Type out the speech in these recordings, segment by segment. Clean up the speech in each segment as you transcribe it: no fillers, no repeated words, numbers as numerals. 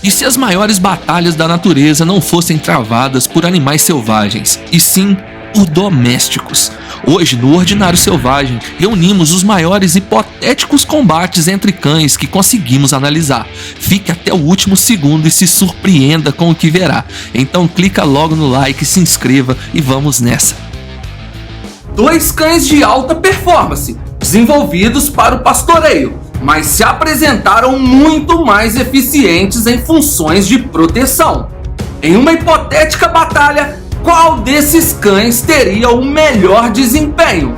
E se as maiores batalhas da natureza não fossem travadas por animais selvagens, e sim por domésticos? Hoje, no Ordinário Selvagem, reunimos os maiores hipotéticos combates entre cães que conseguimos analisar. Fique até o último segundo e se surpreenda com o que verá. Então clica logo no like, se inscreva e vamos nessa. 2 cães de alta performance, desenvolvidos para o pastoreio, mas se apresentaram muito mais eficientes em funções de proteção. Em uma hipotética batalha, qual desses cães teria o melhor desempenho?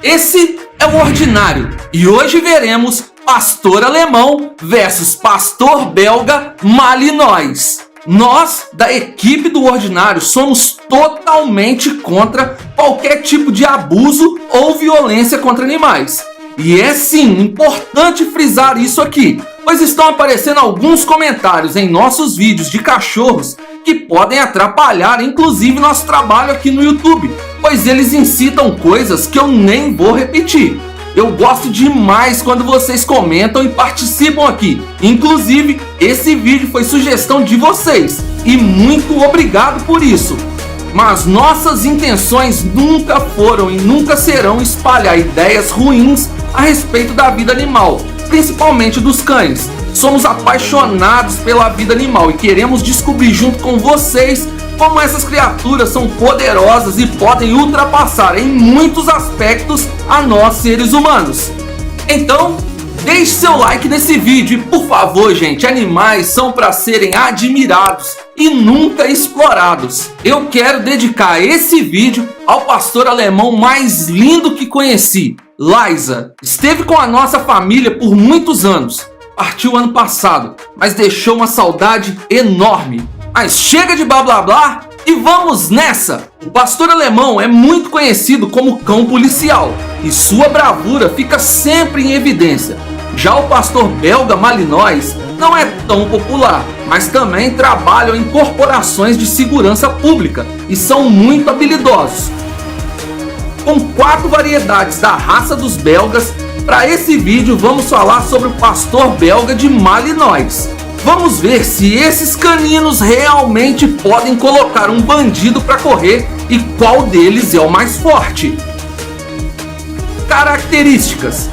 Esse é o Ordinário e hoje veremos Pastor Alemão versus Pastor Belga Malinois. Nós, da equipe do Ordinário, somos totalmente contra qualquer tipo de abuso ou violência contra animais. E é sim importante frisar isso aqui, pois estão aparecendo alguns comentários em nossos vídeos de cachorros que podem atrapalhar inclusive nosso trabalho aqui no YouTube, pois eles incitam coisas que eu nem vou repetir. Eu gosto demais quando vocês comentam e participam aqui. Inclusive, esse vídeo foi sugestão de vocês e muito obrigado por isso. Mas nossas intenções nunca foram e nunca serão espalhar ideias ruins a respeito da vida animal, principalmente dos cães. Somos apaixonados pela vida animal e queremos descobrir junto com vocês como essas criaturas são poderosas e podem ultrapassar em muitos aspectos a nós seres humanos. Então, deixe seu like nesse vídeo e, por favor, gente, animais são para serem admirados e nunca explorados. Eu quero dedicar esse vídeo ao pastor alemão mais lindo que conheci, Liza. Esteve com a nossa família por muitos anos. Partiu ano passado, mas deixou uma saudade enorme. Mas chega de blá blá blá e vamos nessa! O pastor alemão é muito conhecido como cão policial e sua bravura fica sempre em evidência. Já o pastor belga Malinois não é tão popular, mas também trabalham em corporações de segurança pública e são muito habilidosos. Com 4 variedades da raça dos belgas, para esse vídeo vamos falar sobre o pastor belga de Malinois. Vamos ver se esses caninos realmente podem colocar um bandido para correr e qual deles é o mais forte. Características: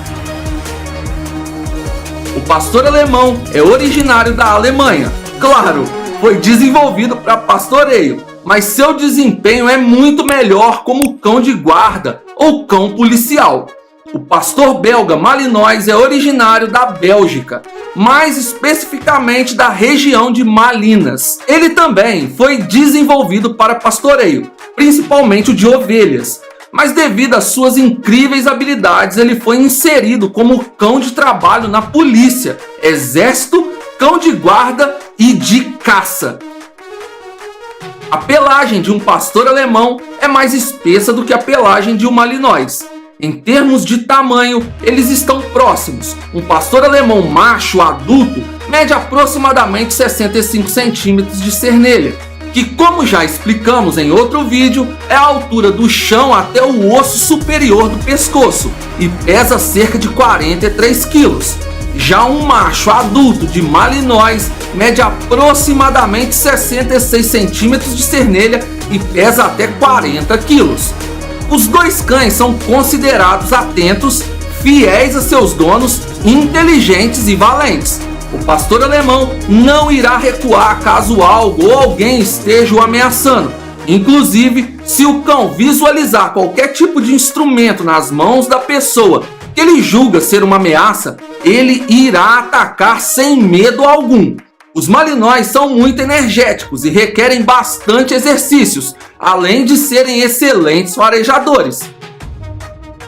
o pastor alemão é originário da Alemanha. Claro, foi desenvolvido para pastoreio, mas seu desempenho é muito melhor como cão de guarda ou cão policial. O pastor belga Malinois é originário da Bélgica, mais especificamente da região de Malinas. Ele também foi desenvolvido para pastoreio, principalmente o de ovelhas, mas devido às suas incríveis habilidades ele foi inserido como cão de trabalho na polícia, exército, cão de guarda e de caça. A pelagem de um pastor alemão é mais espessa do que a pelagem de um Malinois. Em termos de tamanho, eles estão próximos. Um pastor alemão macho adulto mede aproximadamente 65 centímetros de cernelha, que, como já explicamos em outro vídeo, é a altura do chão até o osso superior do pescoço e pesa cerca de 43 quilos. Já um macho adulto de Malinois mede aproximadamente 66 centímetros de cernelha e pesa até 40 quilos. Os 2 cães são considerados atentos, fiéis a seus donos, inteligentes e valentes. O pastor alemão não irá recuar caso algo ou alguém esteja o ameaçando. Inclusive, se o cão visualizar qualquer tipo de instrumento nas mãos da pessoa que ele julga ser uma ameaça, ele irá atacar sem medo algum. Os Malinois são muito energéticos e requerem bastante exercícios, além de serem excelentes farejadores.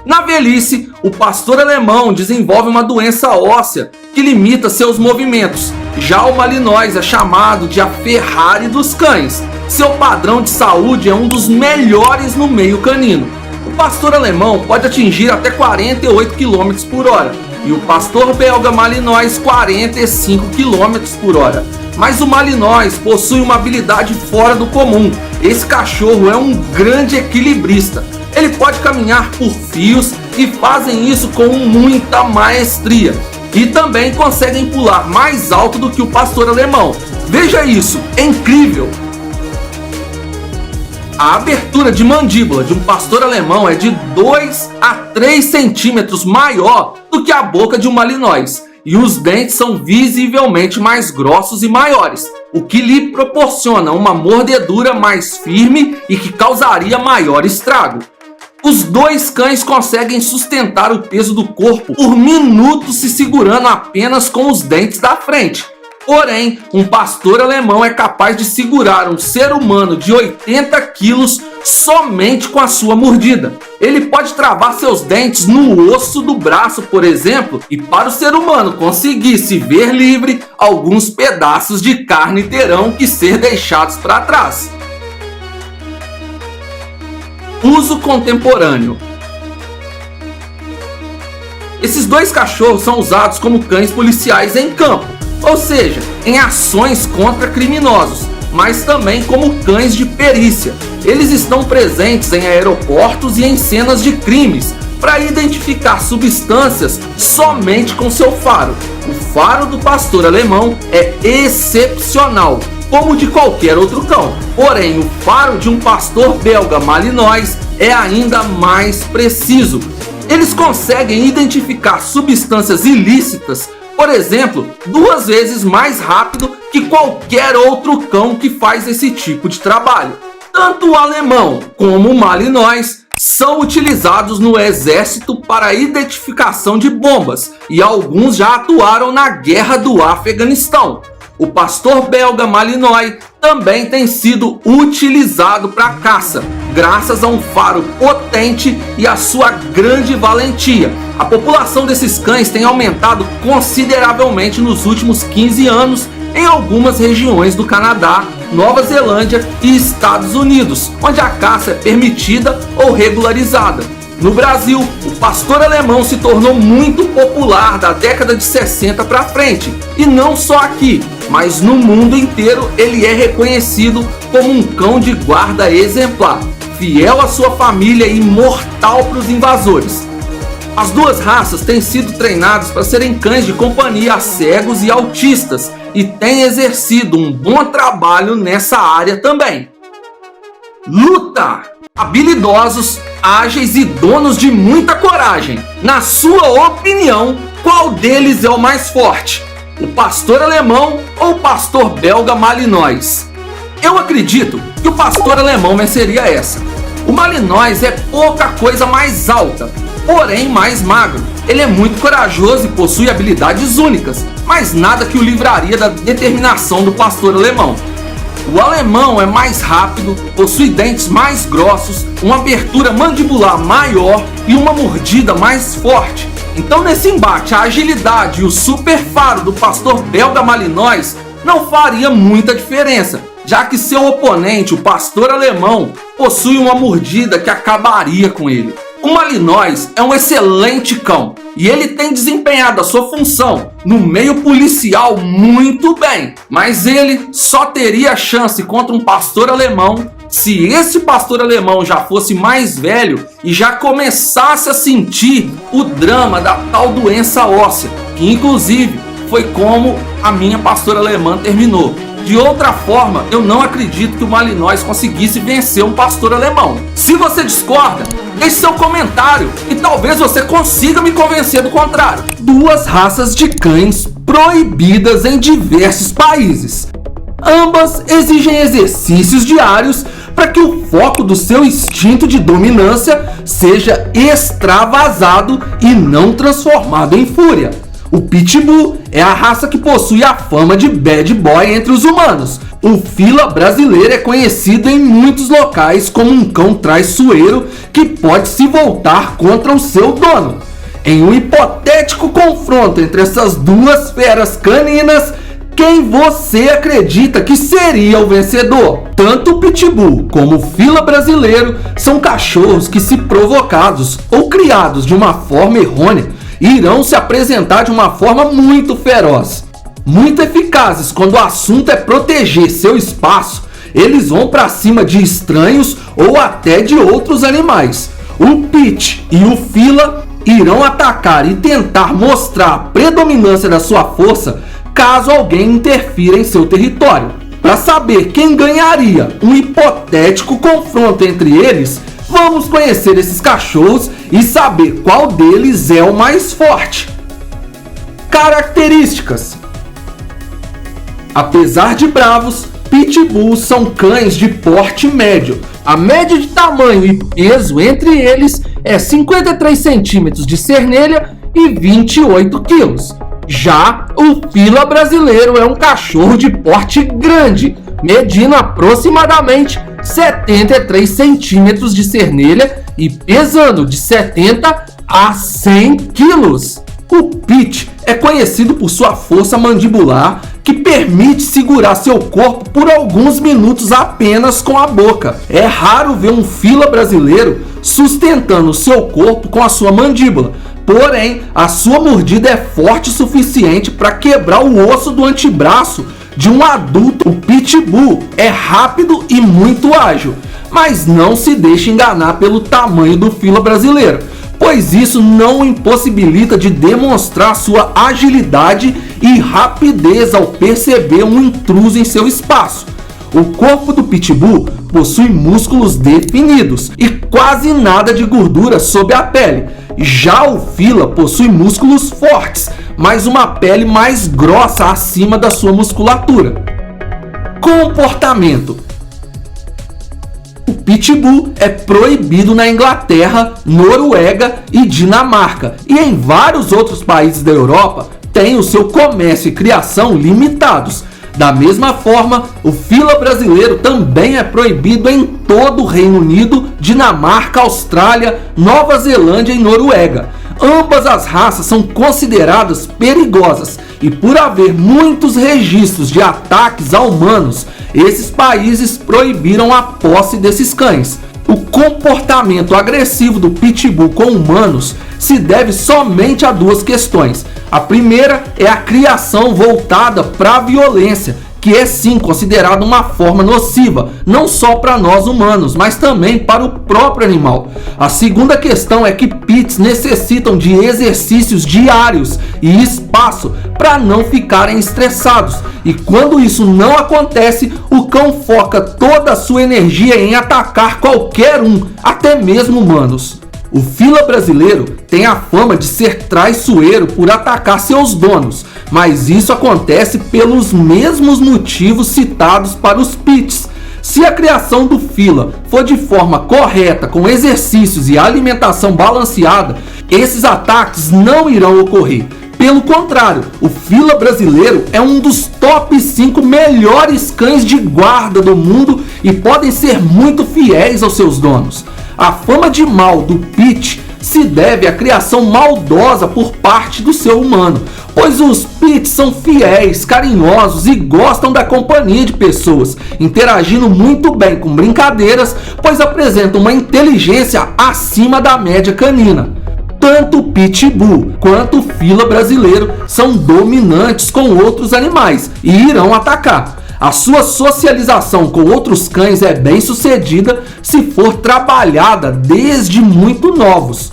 Na velhice, o pastor alemão desenvolve uma doença óssea que limita seus movimentos. Já o Malinois é chamado de a Ferrari dos cães. Seu padrão de saúde é um dos melhores no meio canino. O pastor alemão pode atingir até 48 km por hora e o pastor belga Malinois 45 km por hora. Mas o Malinois possui uma habilidade fora do comum. Esse cachorro é um grande equilibrista. Ele pode caminhar por fios e fazem isso com muita maestria. e também conseguem pular mais alto do que o pastor alemão. Veja isso, é incrível! A abertura de mandíbula de um pastor alemão é de 2 a 3 centímetros maior do que a boca de um malinois, e os dentes são visivelmente mais grossos e maiores, o que lhe proporciona uma mordedura mais firme e que causaria maior estrago. Os dois cães conseguem sustentar o peso do corpo por minutos se segurando apenas com os dentes da frente. Porém, um pastor alemão é capaz de segurar um ser humano de 80 quilos somente com a sua mordida. Ele pode travar seus dentes no osso do braço, por exemplo, e para o ser humano conseguir se ver livre, alguns pedaços de carne terão que ser deixados para trás. Uso contemporâneo. Esses dois cachorros são usados como cães policiais em campo, ou seja, em ações contra criminosos, mas também como cães de perícia. Eles estão presentes em aeroportos e em cenas de crimes para identificar substâncias somente com seu faro. O faro do pastor alemão é excepcional, como o de qualquer outro cão. Porém, o faro de um pastor belga malinois é ainda mais preciso. Eles conseguem identificar substâncias ilícitas, por exemplo, 2 vezes mais rápido que qualquer outro cão que faz esse tipo de trabalho. Tanto o alemão como o malinois são utilizados no exército para a identificação de bombas e alguns já atuaram na guerra do Afeganistão. O pastor belga malinois também tem sido utilizado para caça, graças a um faro potente e a sua grande valentia. A população desses cães tem aumentado consideravelmente nos últimos 15 anos em algumas regiões do Canadá, Nova Zelândia e Estados Unidos, onde a caça é permitida ou regularizada. No Brasil, o pastor alemão se tornou muito popular da década de 60 para frente, e não só aqui, mas no mundo inteiro ele é reconhecido como um cão de guarda exemplar, fiel à sua família e mortal para os invasores. As duas raças têm sido treinadas para serem cães de companhia a cegos e autistas e têm exercido um bom trabalho nessa área também. Luta! Habilidosos, ágeis e donos de muita coragem. Na sua opinião, qual deles é o mais forte? O pastor alemão ou o pastor belga malinois? Eu acredito que o pastor alemão venceria essa. O malinois é pouca coisa mais alta, porém mais magro. Ele é muito corajoso e possui habilidades únicas, mas nada que o livraria da determinação do pastor alemão. O alemão é mais rápido, possui dentes mais grossos, uma abertura mandibular maior e uma mordida mais forte. Então, nesse embate, a agilidade e o super faro do pastor belga malinois não faria muita diferença, já que seu oponente, o pastor alemão, possui uma mordida que acabaria com ele. O malinois é um excelente cão e ele tem desempenhado a sua função no meio policial muito bem, mas ele só teria chance contra um pastor alemão se esse pastor alemão já fosse mais velho e já começasse a sentir o drama da tal doença óssea, que inclusive foi como a minha pastora alemã terminou. De outra forma, eu não acredito que o malinois conseguisse vencer um pastor alemão. Se você discorda, deixe seu comentário e talvez você consiga me convencer do contrário. Duas raças de cães proibidas em diversos países. Ambas exigem exercícios diários para que o foco do seu instinto de dominância seja extravasado e não transformado em fúria. O Pitbull é a raça que possui a fama de bad boy entre os humanos. O Fila brasileiro é conhecido em muitos locais como um cão traiçoeiro que pode se voltar contra o seu dono. Em um hipotético confronto entre essas duas feras caninas, quem você acredita que seria o vencedor? Tanto o Pitbull como o Fila brasileiro são cachorros que, se provocados ou criados de uma forma errônea, irão se apresentar de uma forma muito feroz. Muito eficazes quando o assunto é proteger seu espaço, eles vão para cima de estranhos ou até de outros animais. O Pit e o Fila irão atacar e tentar mostrar a predominância da sua força caso alguém interfira em seu território. Para saber quem ganharia um hipotético confronto entre eles, vamos conhecer esses cachorros e saber qual deles é o mais forte. Características: apesar de bravos, pitbulls são cães de porte médio. A média de tamanho e peso entre eles é 53 centímetros de cernelha e 28 quilos. Já o fila brasileiro é um cachorro de porte grande, medindo aproximadamente 73 centímetros de cernelha e pesando de 70 a 100 quilos. O Pit é conhecido por sua força mandibular, que permite segurar seu corpo por alguns minutos apenas com a boca. É raro ver um fila brasileiro sustentando seu corpo com a sua mandíbula, porém a sua mordida é forte o suficiente para quebrar o osso do antebraço de um adulto. O Pitbull é rápido e muito ágil, mas não se deixe enganar pelo tamanho do fila brasileiro, pois isso não o impossibilita de demonstrar sua agilidade e rapidez ao perceber um intruso em seu espaço. O corpo do Pitbull possui músculos definidos e quase nada de gordura sob a pele. Já o fila possui músculos fortes, mas uma pele mais grossa acima da sua musculatura. Comportamento: o Pitbull é proibido na Inglaterra, Noruega e Dinamarca, e em vários outros países da Europa tem o seu comércio e criação limitados. Da mesma forma, o fila brasileiro também é proibido em todo o Reino Unido, Dinamarca, Austrália, Nova Zelândia e Noruega. Ambas as raças são consideradas perigosas e, por haver muitos registros de ataques a humanos, esses países proibiram a posse desses cães. O comportamento agressivo do Pitbull com humanos se deve somente a duas questões. A primeira é a criação voltada para a violência, que é sim considerada uma forma nociva, não só para nós humanos, mas também para o próprio animal. A segunda questão é que pits necessitam de exercícios diários e espaço para não ficarem estressados, e quando isso não acontece, o cão foca toda a sua energia em atacar qualquer um, até mesmo humanos. O fila brasileiro tem a fama de ser traiçoeiro por atacar seus donos, mas isso acontece pelos mesmos motivos citados para os pits. Se a criação do fila for de forma correta, com exercícios e alimentação balanceada, esses ataques não irão ocorrer. Pelo contrário, o fila brasileiro é um dos top 5 melhores cães de guarda do mundo e podem ser muito fiéis aos seus donos. A fama de mal do Pit se deve à criação maldosa por parte do ser humano, pois os Pits são fiéis, carinhosos e gostam da companhia de pessoas, interagindo muito bem com brincadeiras, pois apresentam uma inteligência acima da média canina. Tanto o Pitbull quanto o fila brasileiro são dominantes com outros animais e irão atacar. A sua socialização com outros cães é bem sucedida se for trabalhada desde muito novos.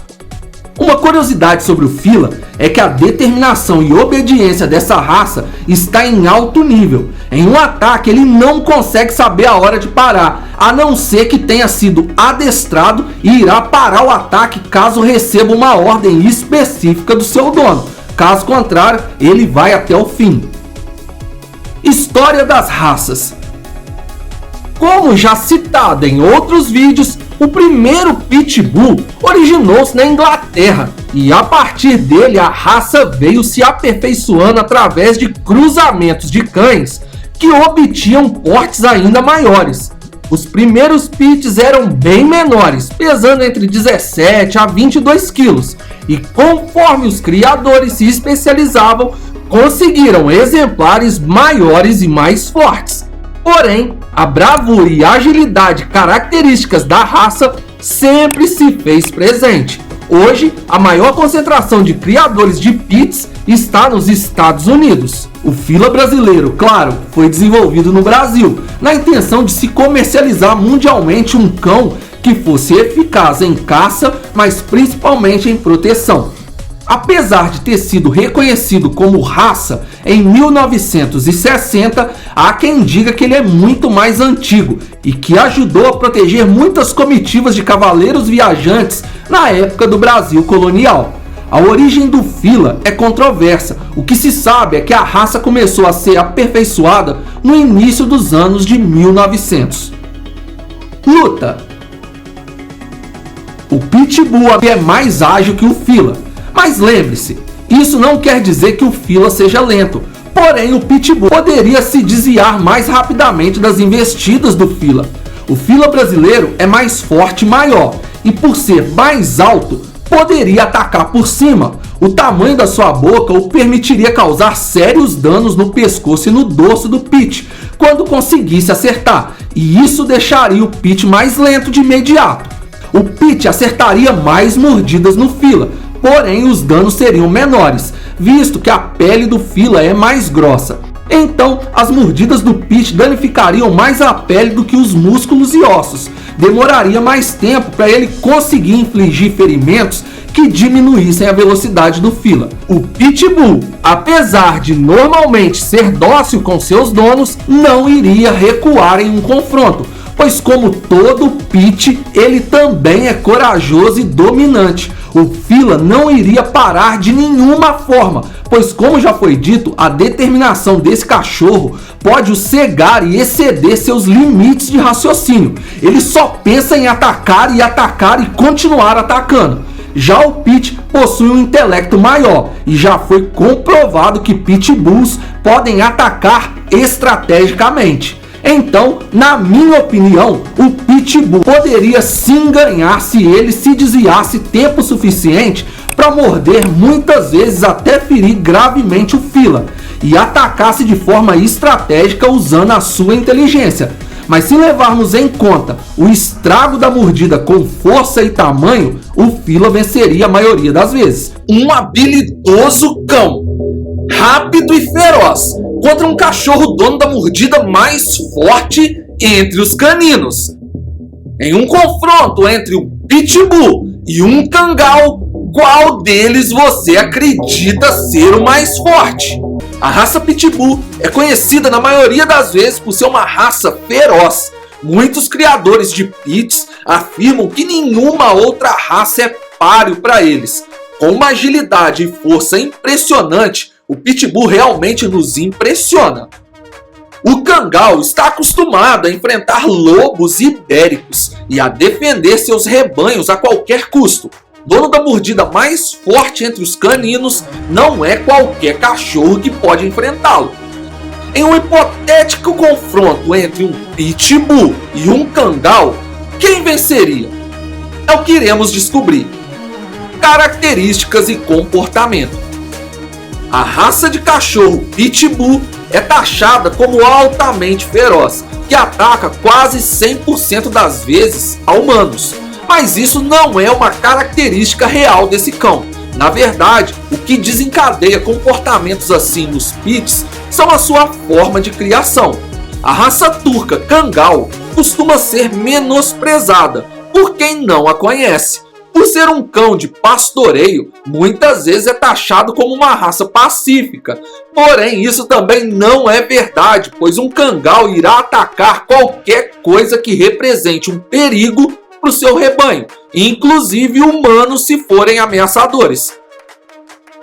Uma curiosidade sobre o fila é que a determinação e obediência dessa raça está em alto nível. Em um ataque ele não consegue saber a hora de parar, a não ser que tenha sido adestrado e irá parar o ataque caso receba uma ordem específica do seu dono. Caso contrário, ele vai até o fim. História das raças. Como já citado em outros vídeos, o primeiro Pitbull originou-se na Inglaterra e a partir dele a raça veio se aperfeiçoando através de cruzamentos de cães que obtinham portes ainda maiores. Os primeiros pits eram bem menores, pesando entre 17 a 22 quilos, e conforme os criadores se especializavam, conseguiram exemplares maiores e mais fortes. Porém, a bravura e agilidade características da raça sempre se fez presente. Hoje, a maior concentração de criadores de pits está nos Estados Unidos. O fila brasileiro, claro, foi desenvolvido no Brasil, na intenção de se comercializar mundialmente um cão que fosse eficaz em caça, mas principalmente em proteção. Apesar de ter sido reconhecido como raça em 1960, há quem diga que ele é muito mais antigo e que ajudou a proteger muitas comitivas de cavaleiros viajantes na época do Brasil colonial. A origem do fila é controversa. O que se sabe é que a raça começou a ser aperfeiçoada no início dos anos de 1900. Luta. O Pitbull é mais ágil que o fila. Mas lembre-se, isso não quer dizer que o fila seja lento. Porém, o Pitbull poderia se desviar mais rapidamente das investidas do fila. O fila brasileiro é mais forte e maior, e por ser mais alto, poderia atacar por cima. O tamanho da sua boca o permitiria causar sérios danos no pescoço e no dorso do Pit, quando conseguisse acertar, e isso deixaria o Pit mais lento de imediato. O Pit acertaria mais mordidas no fila, porém os danos seriam menores, visto que a pele do fila é mais grossa. Então, as mordidas do Pit danificariam mais a pele do que os músculos e ossos. Demoraria mais tempo para ele conseguir infligir ferimentos que diminuíssem a velocidade do fila. O Pitbull, apesar de normalmente ser dócil com seus donos, não iria recuar em um confronto, pois como todo Pit, ele também é corajoso e dominante. O fila não iria parar de nenhuma forma, pois como já foi dito, a determinação desse cachorro pode o cegar e exceder seus limites de raciocínio. Ele só pensa em atacar e continuar atacando. Já o Pit possui um intelecto maior e já foi comprovado que Pitbulls podem atacar estrategicamente. Então, na minha opinião, o Pitbull poderia sim ganhar se ele se desviasse tempo suficiente para morder muitas vezes até ferir gravemente o fila e atacasse de forma estratégica usando a sua inteligência. Mas se levarmos em conta o estrago da mordida com força e tamanho, o fila venceria a maioria das vezes. Um habilidoso cão, rápido e feroz, contra um cachorro dono da mordida mais forte entre os caninos. Em um confronto entre um Pitbull e um Kangal, qual deles você acredita ser o mais forte? A raça Pitbull é conhecida na maioria das vezes por ser uma raça feroz. Muitos criadores de pits afirmam que nenhuma outra raça é páreo para eles. Com uma agilidade e força impressionante, o Pitbull realmente nos impressiona. O Kangal está acostumado a enfrentar lobos ibéricos e a defender seus rebanhos a qualquer custo. Dono da mordida mais forte entre os caninos, não é qualquer cachorro que pode enfrentá-lo. Em um hipotético confronto entre um Pitbull e um Kangal, quem venceria? É o que iremos descobrir. Características e comportamento. A raça de cachorro Pitbull é taxada como altamente feroz, que ataca quase 100% das vezes a humanos. Mas isso não é uma característica real desse cão. Na verdade, o que desencadeia comportamentos assim nos pits são a sua forma de criação. A raça turca Kangal costuma ser menosprezada por quem não a conhece. Por ser um cão de pastoreio, muitas vezes é taxado como uma raça pacífica. Porém, isso também não é verdade, pois um Kangal irá atacar qualquer coisa que represente um perigo para o seu rebanho, inclusive humanos se forem ameaçadores.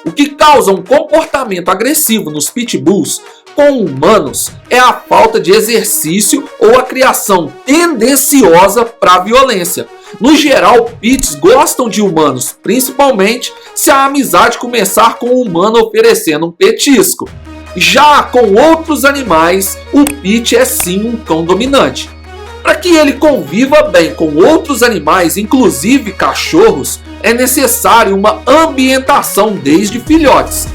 O que causa um comportamento agressivo nos pitbulls com humanos é a falta de exercício ou a criação tendenciosa para a violência. No geral, pits gostam de humanos, principalmente se a amizade começar com o humano oferecendo um petisco. Já com outros animais, o pit é sim um cão dominante. Para que ele conviva bem com outros animais, inclusive cachorros, é necessário uma ambientação desde filhotes.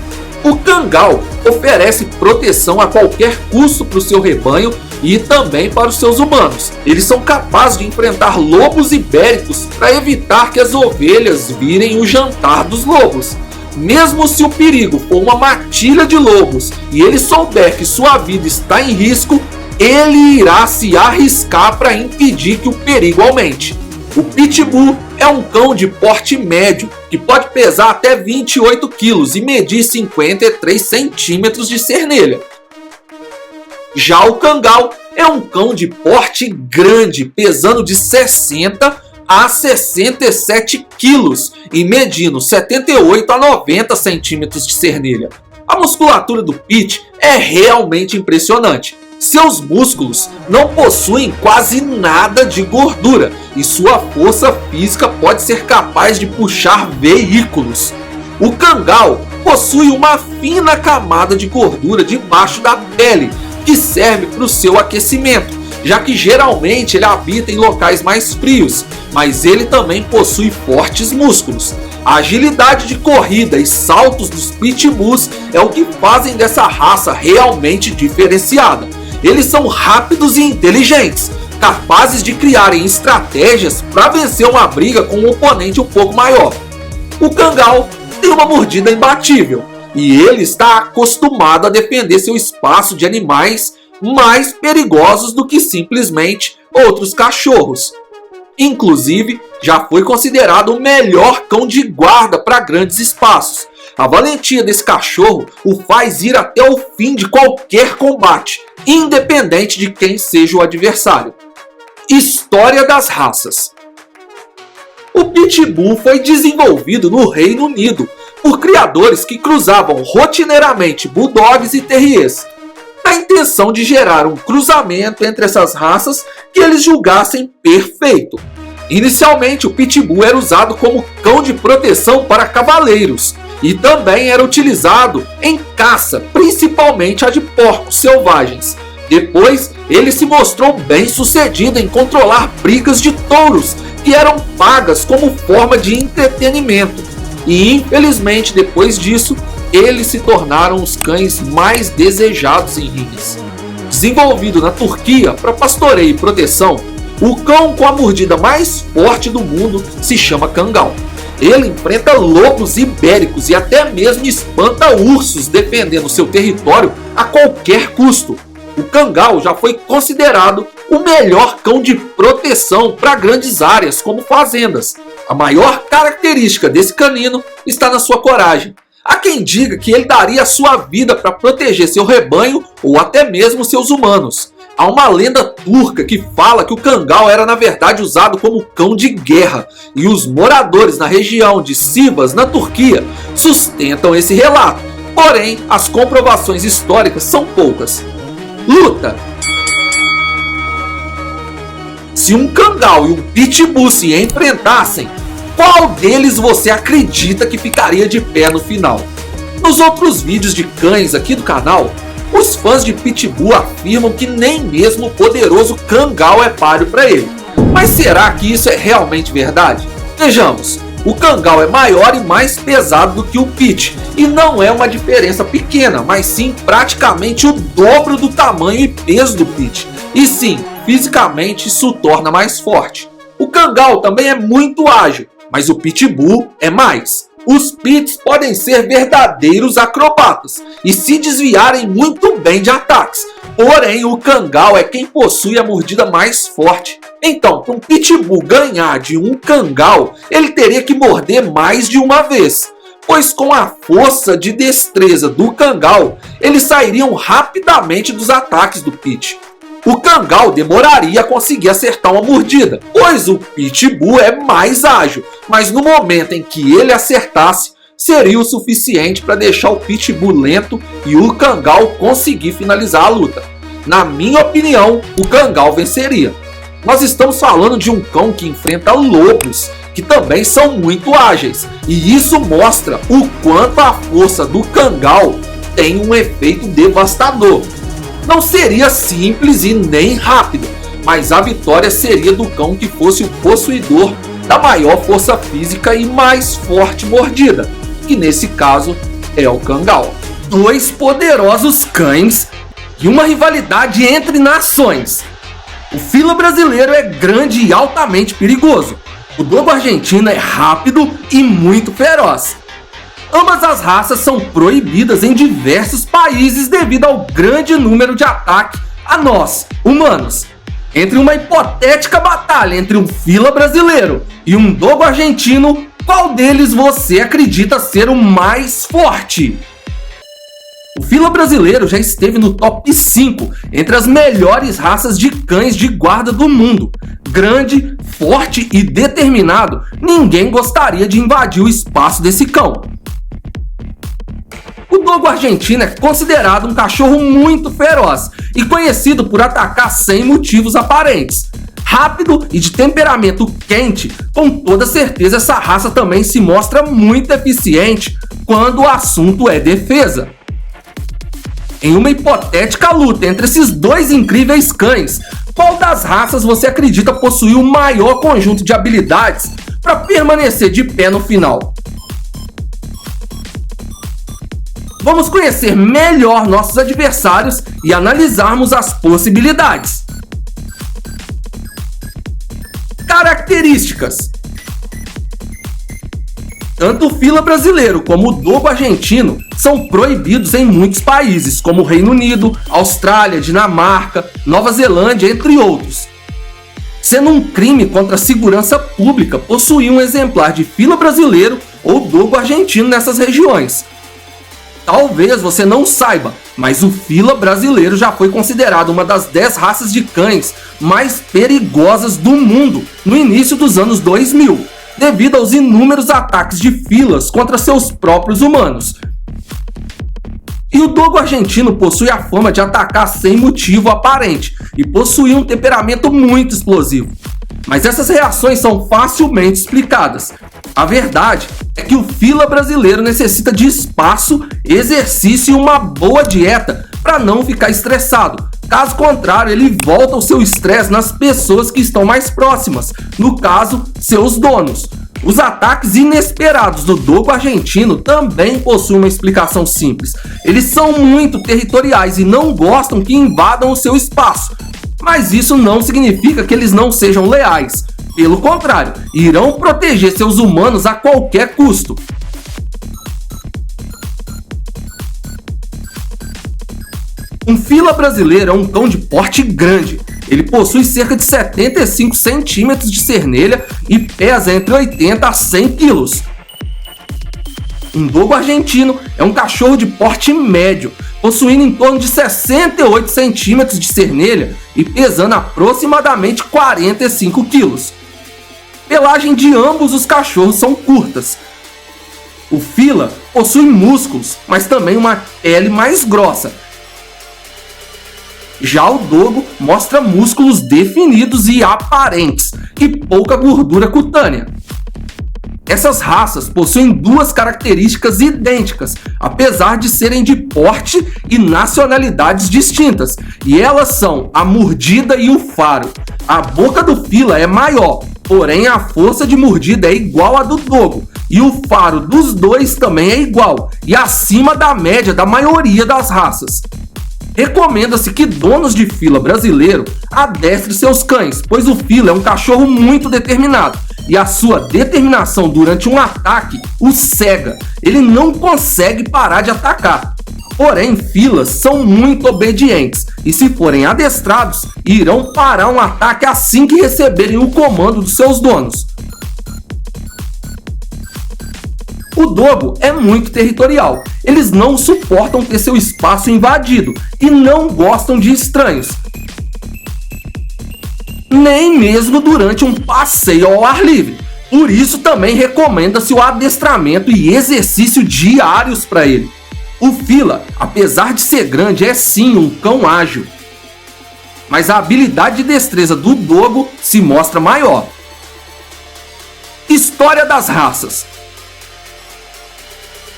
O Kangal oferece proteção a qualquer custo para o seu rebanho e também para os seus humanos. Eles são capazes de enfrentar lobos ibéricos para evitar que as ovelhas virem o jantar dos lobos. Mesmo se o perigo for uma matilha de lobos e ele souber que sua vida está em risco, ele irá se arriscar para impedir que o perigo aumente. O Pitbull é um cão de porte médio, que pode pesar até 28 quilos e medir 53 centímetros de cernelha. Já o Kangal é um cão de porte grande, pesando de 60 a 67 quilos e medindo 78 a 90 centímetros de cernelha. A musculatura do Pit é realmente impressionante. Seus músculos não possuem quase nada de gordura e sua força física pode ser capaz de puxar veículos. O Kangal possui uma fina camada de gordura debaixo da pele, que serve para o seu aquecimento, já que geralmente ele habita em locais mais frios, mas ele também possui fortes músculos. A agilidade de corrida e saltos dos Pitbulls é o que fazem dessa raça realmente diferenciada. Eles são rápidos e inteligentes, capazes de criarem estratégias para vencer uma briga com um oponente um pouco maior. O Kangal tem uma mordida imbatível e ele está acostumado a defender seu espaço de animais mais perigosos do que simplesmente outros cachorros. Inclusive, já foi considerado o melhor cão de guarda para grandes espaços. A valentia desse cachorro o faz ir até o fim de qualquer combate, independente de quem seja o adversário. História das raças. O Pitbull foi desenvolvido no Reino Unido por criadores que cruzavam rotineiramente Bulldogs e Terriers, na intenção de gerar um cruzamento entre essas raças que eles julgassem perfeito. Inicialmente, o Pitbull era usado como cão de proteção para cavaleiros e também era utilizado em caça, principalmente a de porcos selvagens. Depois, ele se mostrou bem sucedido em controlar brigas de touros que eram pagas como forma de entretenimento. E infelizmente, depois disso, eles se tornaram os cães mais desejados em ringues. Desenvolvido na Turquia para pastoreio e proteção, o cão com a mordida mais forte do mundo se chama Kangal. Ele enfrenta lobos ibéricos e até mesmo espanta ursos, defendendo seu território a qualquer custo. O Kangal já foi considerado o melhor cão de proteção para grandes áreas como fazendas. A maior característica desse canino está na sua coragem. Há quem diga que ele daria a sua vida para proteger seu rebanho ou até mesmo seus humanos. Há uma lenda turca que fala que o Kangal era na verdade usado como cão de guerra, e os moradores na região de Sivas, na Turquia, sustentam esse relato. Porém, as comprovações históricas são poucas. Luta. Se um Kangal e um Pitbull se enfrentassem, qual deles você acredita que ficaria de pé no final? Nos outros vídeos de cães aqui do canal, os fãs de Pitbull afirmam que nem mesmo o poderoso Kangal é páreo para ele. Mas será que isso é realmente verdade? Vejamos, o Kangal é maior e mais pesado do que o Pit, e não é uma diferença pequena, mas sim praticamente o dobro do tamanho e peso do Pit. E sim, fisicamente isso o torna mais forte. O Kangal também é muito ágil, mas o Pitbull é mais. Os Pits podem ser verdadeiros acrobatas e se desviarem muito bem de ataques. Porém, o Kangal é quem possui a mordida mais forte. Então, para um Pitbull ganhar de um Kangal, ele teria que morder mais de uma vez. Pois com a força de destreza do Kangal, eles sairiam rapidamente dos ataques do Pit. O Kangal demoraria a conseguir acertar uma mordida, pois o Pitbull é mais ágil, mas no momento em que ele acertasse, seria o suficiente para deixar o Pitbull lento e o Kangal conseguir finalizar a luta. Na minha opinião, o Kangal venceria. Nós estamos falando de um cão que enfrenta lobos, que também são muito ágeis, e isso mostra o quanto a força do Kangal tem um efeito devastador. Não seria simples e nem rápido, mas a vitória seria do cão que fosse o possuidor da maior força física e mais forte mordida, que nesse caso é o Kangal. Dois poderosos cães e uma rivalidade entre nações. O fila brasileiro é grande e altamente perigoso. O dogo argentino é rápido e muito feroz. Ambas as raças são proibidas em diversos países devido ao grande número de ataques a nós, humanos. Entre uma hipotética batalha entre um fila brasileiro e um dogo argentino, qual deles você acredita ser o mais forte? O fila brasileiro já esteve no top 5 entre as melhores raças de cães de guarda do mundo. Grande, forte e determinado, ninguém gostaria de invadir o espaço desse cão. O dogo argentino é considerado um cachorro muito feroz e conhecido por atacar sem motivos aparentes. Rápido e de temperamento quente, com toda certeza essa raça também se mostra muito eficiente quando o assunto é defesa. Em uma hipotética luta entre esses dois incríveis cães, qual das raças você acredita possuir o maior conjunto de habilidades para permanecer de pé no final? Vamos conhecer melhor nossos adversários e analisarmos as possibilidades. Características: tanto o fila brasileiro como o dogo argentino são proibidos em muitos países, como Reino Unido, Austrália, Dinamarca, Nova Zelândia, entre outros. Sendo um crime contra a segurança pública possuir um exemplar de fila brasileiro ou dogo argentino nessas regiões. Talvez você não saiba, mas o fila brasileiro já foi considerado uma das 10 raças de cães mais perigosas do mundo no início dos anos 2000, devido aos inúmeros ataques de filas contra seus próprios humanos. E o dogo argentino possui a fama de atacar sem motivo aparente e possui um temperamento muito explosivo. Mas essas reações são facilmente explicadas. A verdade é que o fila brasileiro necessita de espaço, exercício e uma boa dieta para não ficar estressado. Caso contrário, ele volta o seu estresse nas pessoas que estão mais próximas, no caso, seus donos. Os ataques inesperados do dogo argentino também possuem uma explicação simples. Eles são muito territoriais e não gostam que invadam o seu espaço. Mas isso não significa que eles não sejam leais. Pelo contrário, irão proteger seus humanos a qualquer custo. Um fila brasileiro é um cão de porte grande. Ele possui cerca de 75 centímetros de cernelha e pesa entre 80 a 100 quilos. Um dogo argentino é um cachorro de porte médio, possuindo em torno de 68 centímetros de cernelha e pesando aproximadamente 45 quilos. Pelagem de ambos os cachorros são curtas. O fila possui músculos, mas também uma pele mais grossa. Já o dogo mostra músculos definidos e aparentes e pouca gordura cutânea. Essas raças possuem duas características idênticas, apesar de serem de porte e nacionalidades distintas, e elas são a mordida e o faro. A boca do fila é maior, porém a força de mordida é igual à do dogo, e o faro dos dois também é igual, e acima da média da maioria das raças. Recomenda-se que donos de fila brasileiro adestrem seus cães, pois o fila é um cachorro muito determinado e a sua determinação durante um ataque o cega. Ele não consegue parar de atacar. Porém, filas são muito obedientes e, se forem adestrados, irão parar um ataque assim que receberem o comando dos seus donos. O dogo é muito territorial. Eles não suportam ter seu espaço invadido e não gostam de estranhos. Nem mesmo durante um passeio ao ar livre. Por isso também recomenda-se o adestramento e exercício diários para ele. O fila, apesar de ser grande, é sim um cão ágil. Mas a habilidade de destreza do dogo se mostra maior. História das raças.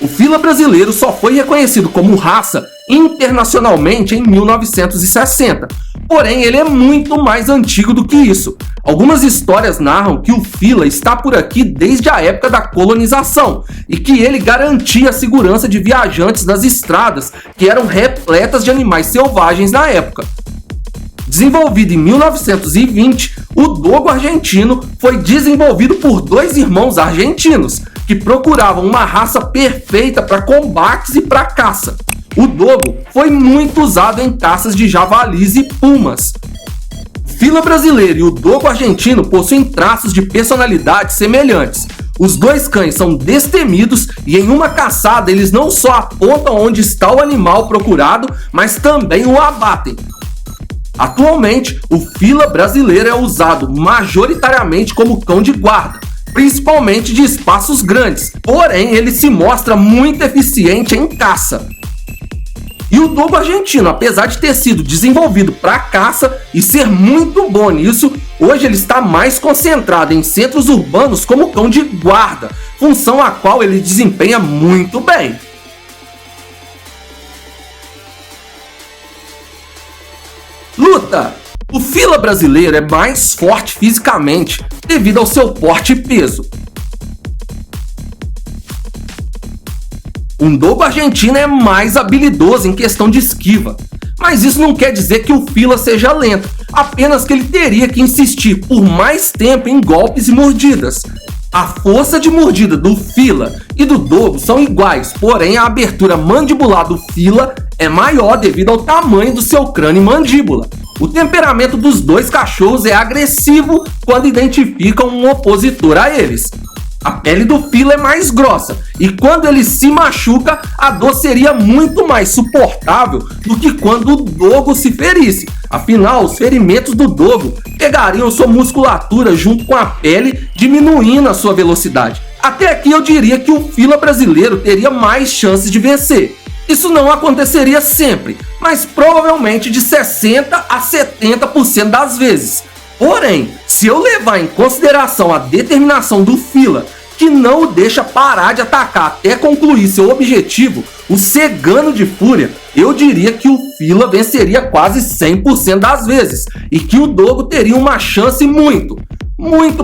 O fila brasileiro só foi reconhecido como raça internacionalmente em 1960, porém ele é muito mais antigo do que isso. Algumas histórias narram que o fila está por aqui desde a época da colonização e que ele garantia a segurança de viajantes nas estradas que eram repletas de animais selvagens na época. Desenvolvido em 1920, o dogo argentino foi desenvolvido por dois irmãos argentinos que procuravam uma raça perfeita para combates e para caça. O dogo foi muito usado em caças de javalis e pumas. Fila brasileiro e o dogo argentino possuem traços de personalidade semelhantes. Os dois cães são destemidos e em uma caçada eles não só apontam onde está o animal procurado, mas também o abatem. Atualmente, o fila brasileiro é usado majoritariamente como cão de guarda, principalmente de espaços grandes, porém ele se mostra muito eficiente em caça. E o dogo argentino, apesar de ter sido desenvolvido para caça e ser muito bom nisso, hoje ele está mais concentrado em centros urbanos como cão de guarda, função a qual ele desempenha muito bem. Luta! O fila brasileiro é mais forte fisicamente devido ao seu porte e peso. Um dogo argentino é mais habilidoso em questão de esquiva, mas isso não quer dizer que o fila seja lento, apenas que ele teria que insistir por mais tempo em golpes e mordidas. A força de mordida do fila e do dogo são iguais, porém a abertura mandibular do fila é maior devido ao tamanho do seu crânio e mandíbula. O temperamento dos dois cachorros é agressivo quando identificam um opositor a eles. A pele do fila é mais grossa e quando ele se machuca, a dor seria muito mais suportável do que quando o dogo se ferisse. Afinal, os ferimentos do dogo pegariam sua musculatura junto com a pele, diminuindo a sua velocidade. Até aqui eu diria que o fila brasileiro teria mais chances de vencer. Isso não aconteceria sempre, mas provavelmente de 60% a 70% das vezes. Porém, se eu levar em consideração a determinação do fila, que não o deixa parar de atacar até concluir seu objetivo, o cegando de fúria, eu diria que o fila venceria quase 100% das vezes e que o dogo teria uma chance muito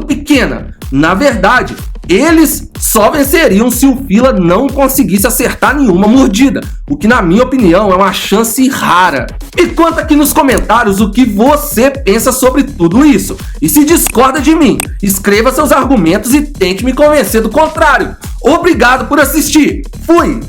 pequena. Na verdade, eles só venceriam se o fila não conseguisse acertar nenhuma mordida, o que na minha opinião é uma chance rara. Me conta aqui nos comentários o que você pensa sobre tudo isso. E se discorda de mim, escreva seus argumentos e tente me convencer do contrário. Obrigado por assistir. Fui!